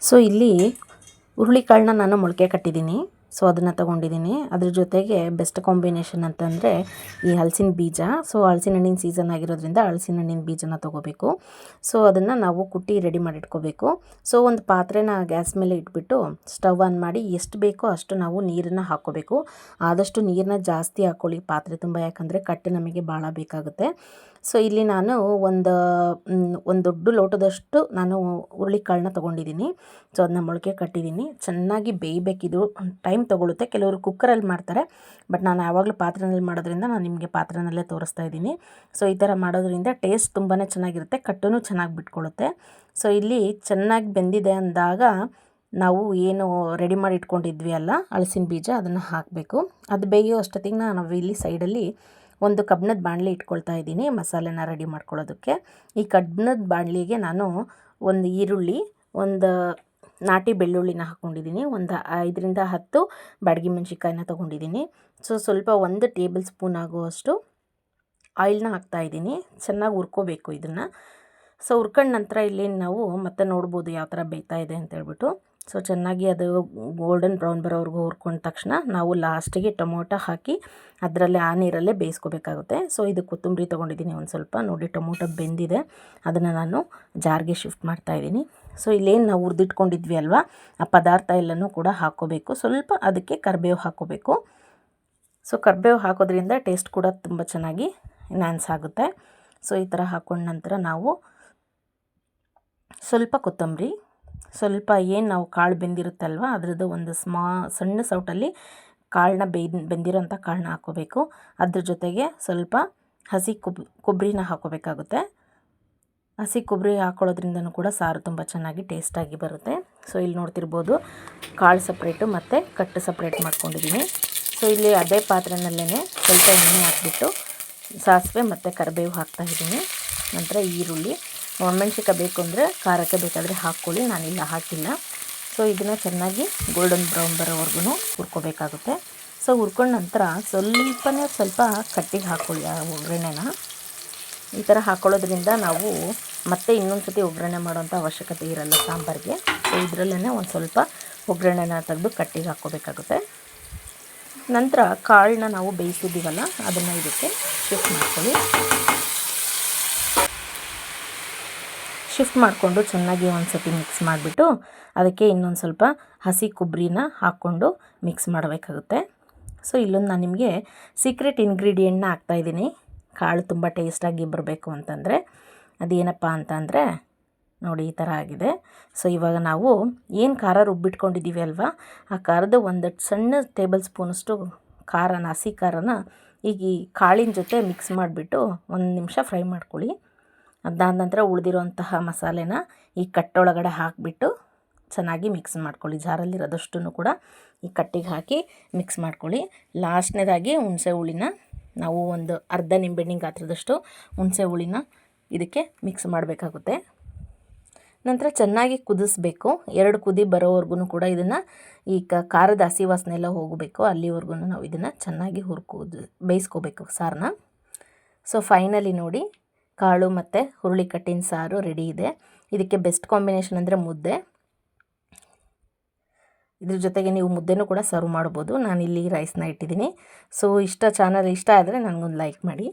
So ಇಲ್ಲಿ ಹುರುಳಿಕಾಳನ್ನ ನಾನು ಮೊಳಕೆ ಕಟ್ಟಿದ್ದೀನಿ. ಸೊ ಅದನ್ನು ತೊಗೊಂಡಿದ್ದೀನಿ. ಅದ್ರ ಜೊತೆಗೆ ಬೆಸ್ಟ್ ಕಾಂಬಿನೇಷನ್ ಅಂತಂದರೆ ಈ ಹಲಸಿನ ಬೀಜ. ಸೊ ಹಲಸಿನ ಹಣ್ಣಿನ ಸೀಸನ್ ಆಗಿರೋದ್ರಿಂದ ಹಲಸಿನ ಹಣ್ಣಿನ ಬೀಜನ ತೊಗೋಬೇಕು. ಸೊ ಅದನ್ನು ನಾವು ಕುಟ್ಟಿ ರೆಡಿ ಮಾಡಿ ಇಟ್ಕೋಬೇಕು. ಸೊ ಒಂದು ಪಾತ್ರೆನ ಗ್ಯಾಸ್ ಮೇಲೆ ಇಟ್ಬಿಟ್ಟು ಸ್ಟವ್ ಆನ್ ಮಾಡಿ ಎಷ್ಟು ಬೇಕೋ ಅಷ್ಟು ನಾವು ನೀರನ್ನು ಹಾಕ್ಕೋಬೇಕು. ಆದಷ್ಟು ನೀರನ್ನ ಜಾಸ್ತಿ ಹಾಕ್ಕೊಳ್ಳಿ ಪಾತ್ರೆ ತುಂಬ, ಯಾಕಂದರೆ ಕಟ್ಟು ನಮಗೆ ಭಾಳ ಬೇಕಾಗುತ್ತೆ. ಸೊ ಇಲ್ಲಿ ನಾನು ಒಂದು ದೊಡ್ಡ ಲೋಟದಷ್ಟು ನಾನು ಹುರುಳಿಕಾಳನ್ನ ತೊಗೊಂಡಿದ್ದೀನಿ. ಸೊ ಅದನ್ನ ಮೊಳಕೆ ಕಟ್ಟಿದ್ದೀನಿ. ಚೆನ್ನಾಗಿ ಬೇಯಬೇಕಿದು, ಟೈಮ್ ತೊಗೊಳುತ್ತೆ. ಕೆಲವರು ಕುಕ್ಕರಲ್ಲಿ ಮಾಡ್ತಾರೆ, ಬಟ್ ನಾನು ಯಾವಾಗಲೂ ಪಾತ್ರೆಯಲ್ಲಿ ಮಾಡೋದ್ರಿಂದ ನಾನು ನಿಮಗೆ ಪಾತ್ರೆಯಲ್ಲೇ ತೋರಿಸ್ತಾ ಇದ್ದೀನಿ. ಸೊ ಈ ಥರ ಮಾಡೋದ್ರಿಂದ ಟೇಸ್ಟ್ ತುಂಬಾ ಚೆನ್ನಾಗಿರುತ್ತೆ, ಕಟ್ಟೂ ಚೆನ್ನಾಗಿ ಬಿಟ್ಕೊಳ್ಳುತ್ತೆ. ಸೊ ಇಲ್ಲಿ ಚೆನ್ನಾಗಿ ಬೆಂದಿದೆ ಅಂದಾಗ ನಾವು ಏನು ರೆಡಿ ಮಾಡಿ ಇಟ್ಕೊಂಡಿದ್ವಿ ಅಲ್ಲ ಹಲಸಿನ ಬೀಜ, ಅದನ್ನು ಹಾಕಬೇಕು. ಅದು ಬೇಯೋ ಅಷ್ಟೊತ್ತಿಗೆ ನಾವು ಇಲ್ಲಿ ಸೈಡಲ್ಲಿ ಒಂದು ಕಬ್ಬಿಣದ ಬಾಣಲಿ ಇಟ್ಕೊಳ್ತಾ ಇದ್ದೀನಿ ಮಸಾಲೆನ ರೆಡಿ ಮಾಡ್ಕೊಳ್ಳೋದಕ್ಕೆ. ಈ ಕಬ್ಬಿಣದ ಬಾಣಲಿಗೆ ನಾನು ಒಂದು ಈರುಳ್ಳಿ, ಒಂದು ನಾಟಿ ಬೆಳ್ಳುಳ್ಳಿನ ಹಾಕ್ಕೊಂಡಿದ್ದೀನಿ, ಒಂದು 5ರಿಂದ 10 ಬ್ಯಾಡಗಿ ಮೆಣಸಿನ್ಕಾಯಿನ ತೊಗೊಂಡಿದ್ದೀನಿ. ಸೊ ಸ್ವಲ್ಪ 1 ಟೇಬಲ್ ಸ್ಪೂನ್ ಆಗುವಷ್ಟು ಆಯಿಲ್ನ ಹಾಕ್ತಾಯಿದ್ದೀನಿ. ಚೆನ್ನಾಗಿ ಹುರ್ಕೋಬೇಕು ಇದನ್ನು. ಸೊ ಹುರ್ಕೊಂಡ ನಂತರ ಇಲ್ಲಿ ನಾವು ಮತ್ತೆ ನೋಡ್ಬೋದು ಯಾವ ಥರ ಬೇಯ್ತಾ ಇದೆ ಅಂತ ಹೇಳ್ಬಿಟ್ಟು. ಸೊ ಚೆನ್ನಾಗಿ ಅದು ಗೋಲ್ಡನ್ ಬ್ರೌನ್ ಬರೋವರೆಗೂ ಹುರ್ಕೊಂಡ ತಕ್ಷಣ ನಾವು ಲಾಸ್ಟಿಗೆ ಟೊಮೊಟೊ ಹಾಕಿ ಅದರಲ್ಲೇ ಆ ನೀರಲ್ಲೇ ಬೇಯಿಸ್ಕೋಬೇಕಾಗುತ್ತೆ. ಸೊ ಇದು ಕೊತ್ತಂಬರಿ ತೊಗೊಂಡಿದ್ದೀನಿ ಒಂದು ಸ್ವಲ್ಪ. ನೋಡಿ ಟೊಮೊಟೊ ಬೆಂದಿದೆ, ಅದನ್ನು ನಾನು ಜಾರ್ಗೆ ಶಿಫ್ಟ್ ಮಾಡ್ತಾಯಿದ್ದೀನಿ. ಸೊ ಇಲ್ಲೇನು ನಾವು ಹುರಿದಿಟ್ಕೊಂಡಿದ್ವಿ ಅಲ್ವಾ, ಆ ಪದಾರ್ಥ ಎಲ್ಲನೂ ಕೂಡ ಹಾಕ್ಕೋಬೇಕು. ಸ್ವಲ್ಪ ಅದಕ್ಕೆ ಕರಿಬೇವು ಹಾಕ್ಕೋಬೇಕು. ಸೊ ಕರಿಬೇವು ಹಾಕೋದ್ರಿಂದ ಟೇಸ್ಟ್ ಕೂಡ ತುಂಬ ಚೆನ್ನಾಗಿ ಎನ್ಹಾನ್ಸ್ ಆಗುತ್ತೆ. ಸೊ ಈ ಥರ ಹಾಕ್ಕೊಂಡ ನಂತರ ನಾವು ಸ್ವಲ್ಪ ಕೊತ್ತಂಬರಿ, ಸ್ವಲ್ಪ ಏನು ನಾವು ಕಾಳು ಬೆಂದಿರುತ್ತಲ್ವ ಅದರದ್ದು ಒಂದು ಸಣ್ಣ ಸೌಟಲ್ಲಿ ಕಾಳನ್ನ ಬೆಂದಿರೋಂಥ ಕಾಳನ್ನ ಹಾಕ್ಕೋಬೇಕು. ಅದ್ರ ಜೊತೆಗೆ ಸ್ವಲ್ಪ ಹಸಿ ಕೊಬ್ಬರಿನ ಹಾಕ್ಕೋಬೇಕಾಗುತ್ತೆ. ಹಸಿ ಕೊಬ್ಬರಿ ಹಾಕ್ಕೊಳ್ಳೋದ್ರಿಂದನೂ ಕೂಡ ಸಾರು ತುಂಬ ಚೆನ್ನಾಗಿ ಟೇಸ್ಟಾಗಿ ಬರುತ್ತೆ. ಸೊ ಇಲ್ಲಿ ನೋಡ್ತಿರ್ಬೋದು ಕಾಳು ಸಪ್ರೇಟು ಮತ್ತು ಕಟ್ಟು ಸಪ್ರೇಟ್ ಮಾಡ್ಕೊಂಡಿದ್ದೀನಿ. ಸೊ ಇಲ್ಲಿ ಅದೇ ಪಾತ್ರೆಯಲ್ಲೇ ಸ್ವಲ್ಪ ಎಣ್ಣೆ ಹಾಕ್ಬಿಟ್ಟು ಸಾಸಿವೆ ಮತ್ತು ಕರಿಬೇವು ಹಾಕ್ತಾಯಿದ್ದೀನಿ. ನಂತರ ಈರುಳ್ಳಿ, ಒಣಮೆಣ್ಸಿನ್ಕಾಯಿ ಬೇಕು ಅಂದರೆ ಖಾರಕ್ಕೆ ಬೇಕಾದರೆ ಹಾಕ್ಕೊಳ್ಳಿ, ನಾನಿಲ್ಲ ಹಾಕಿಲ್ಲ. ಸೊ ಇದನ್ನು ಚೆನ್ನಾಗಿ ಗೋಲ್ಡನ್ ಬ್ರೌನ್ ಬರೋವರೆಗೂ ಹುರ್ಕೋಬೇಕಾಗುತ್ತೆ. ಸೊ ಹುರ್ಕೊಂಡ ನಂತರ ಸ್ವಲ್ಪ ಕಟ್ಟಿಗೆ ಹಾಕ್ಕೊಳ್ಳಿ ಆ ಒಗ್ಗರಣೆನ. ಈ ಥರ ಹಾಕ್ಕೊಳ್ಳೋದ್ರಿಂದ ನಾವು ಮತ್ತೆ ಇನ್ನೊಂದು ಸತಿ ಒಗ್ಗರಣೆ ಮಾಡೋಂಥ ಅವಶ್ಯಕತೆ ಇರಲ್ಲ ಸಾಂಬಾರಿಗೆ. ಸೊ ಇದರಲ್ಲೇ ಒಂದು ಸ್ವಲ್ಪ ಒಗ್ಗರಣೆನ ತೆಗೆದು ಕಟ್ಟಿಗೆ ಹಾಕ್ಕೋಬೇಕಾಗುತ್ತೆ. ನಂತರ ಕಾಳನ್ನ ನಾವು ಬೇಯಿಸಿದ್ದೀವಲ್ಲ ಅದನ್ನು ಇದಕ್ಕೆ ಶಿಫ್ಟ್ ಮಾಡಿಕೊಂಡು ಚೆನ್ನಾಗಿ ಒಂದು ಸತಿ ಮಿಕ್ಸ್ ಮಾಡಿಬಿಟ್ಟು ಅದಕ್ಕೆ ಇನ್ನೊಂದು ಸ್ವಲ್ಪ ಹಸಿ ಕೊಬ್ಬರಿನ ಹಾಕ್ಕೊಂಡು ಮಿಕ್ಸ್ ಮಾಡಬೇಕಾಗುತ್ತೆ. ಸೊ ಇಲ್ಲೊಂದು ನಾನು ನಿಮಗೆ ಸೀಕ್ರೆಟ್ ಇಂಗ್ರೀಡಿಯೆಂಟ್ನ ಹಾಕ್ತಾಯಿದ್ದೀನಿ, ಕಾಳು ತುಂಬ ಟೇಸ್ಟಾಗಿ ಬರಬೇಕು ಅಂತಂದರೆ. ಅದೇನಪ್ಪ ಅಂತಂದರೆ ನೋಡಿ ಈ ಥರ ಆಗಿದೆ. ಸೊ ಇವಾಗ ನಾವು ಏನು ಖಾರ ರುಬ್ಬಿಟ್ಕೊಂಡಿದ್ದೀವಿ ಅಲ್ವಾ, ಆ ಖಾರದ ಒಂದು ಸಣ್ಣ ಟೇಬಲ್ ಸ್ಪೂನಷ್ಟು ಖಾರನ, ಹಸಿ ಖಾರನ ಈಗ ಈ ಕಾಳಿನ ಜೊತೆ ಮಿಕ್ಸ್ ಮಾಡಿಬಿಟ್ಟು 1 ನಿಮಿಷ ಫ್ರೈ ಮಾಡ್ಕೊಳ್ಳಿ. ಅದಾದ ನಂತರ ಉಳಿದಿರೋಂತಹ ಮಸಾಲೆನ ಈ ಕಟ್ಟೊಳಗಡೆ ಹಾಕಿಬಿಟ್ಟು ಚೆನ್ನಾಗಿ ಮಿಕ್ಸ್ ಮಾಡ್ಕೊಳ್ಳಿ. ಜಾರಲ್ಲಿರೋದಷ್ಟನ್ನು ಕೂಡ ಈ ಕಟ್ಟಿಗೆ ಹಾಕಿ ಮಿಕ್ಸ್ ಮಾಡ್ಕೊಳ್ಳಿ. ಲಾಸ್ಟ್ನೇದಾಗಿ ಹುಣಸೆ ಹುಳಿನ ನಾವು ಒಂದು ಅರ್ಧ ನಿಂಬೆಹಣ್ಣಿನ ಗಾತ್ರದಷ್ಟು ಹುಣಸೆ ಹುಳಿನ ಇದಕ್ಕೆ ಮಿಕ್ಸ್ ಮಾಡಬೇಕಾಗುತ್ತೆ. ನಂತರ ಚೆನ್ನಾಗಿ ಕುದಿಸ್ಬೇಕು. 2 ಕುದಿ ಬರೋವರೆಗೂ ಕೂಡ ಇದನ್ನು ಈ ಖಾರದ ಹಸಿ ವಾಸನೆ ಎಲ್ಲ ಹೋಗಬೇಕು, ಅಲ್ಲಿವರೆಗೂ ನಾವು ಇದನ್ನು ಚೆನ್ನಾಗಿ ಬೇಯಿಸ್ಕೋಬೇಕು ಸಾರನ್ನ. ಸೊ ಫೈನಲಿ ನೋಡಿ ಕಾಳು ಮತ್ತು ಹುರುಳಿಕಟ್ಟಿನ ಸಾರು ರೆಡಿ ಇದೆ. ಇದಕ್ಕೆ ಬೆಸ್ಟ್ ಕಾಂಬಿನೇಷನ್ ಅಂದರೆ ಮುದ್ದೆ. ಇದ್ರ ಜೊತೆಗೆ ನೀವು ಮುದ್ದೆನೂ ಕೂಡ ಸರ್ವ್ ಮಾಡ್ಬೋದು. ನಾನಿಲ್ಲಿ ರೈಸ್ನ ಇಟ್ಟಿದ್ದೀನಿ. ಸೊ ಚಾನಲ್ ಇಷ್ಟ ಆದರೆ ನನಗೊಂದು ಲೈಕ್ ಮಾಡಿ.